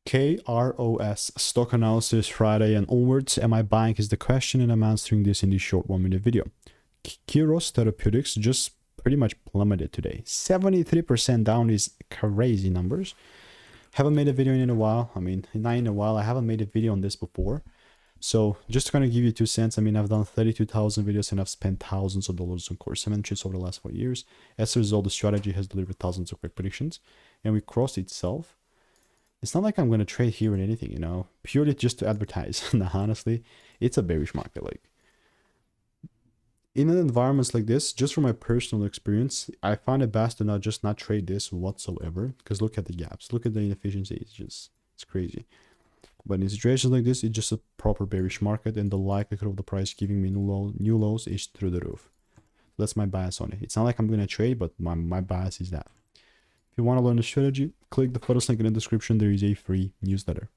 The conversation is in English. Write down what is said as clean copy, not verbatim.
KROS Stock Analysis Friday and onwards. Am I buying is the question, and I'm answering this in this short 1-minute video. Keros Therapeutics just pretty much plummeted today. 73% down is crazy numbers. Haven't made a video in a while. I mean, not in a while. I haven't made a video on this before. So just to kind of give you 2 cents, I mean, I've done 32,000 videos and I've spent thousands of dollars on course mentorships over the last 4 years. As a result, the strategy has delivered thousands of quick predictions. And with KROS itself, it's not like I'm going to trade here or anything, you know, purely just to advertise. Now, honestly, it's a bearish market. Like, in an environment like this, just from my personal experience, I find it best to not trade this whatsoever. Because look at the gaps, look at the inefficiency. It's crazy. But in situations like this, it's just a proper bearish market, and the likelihood of the price giving me new lows is through the roof. That's my bias on it. It's not like I'm going to trade, but my bias is that. If you want to learn the strategy, click the first link in the description. There is a free newsletter.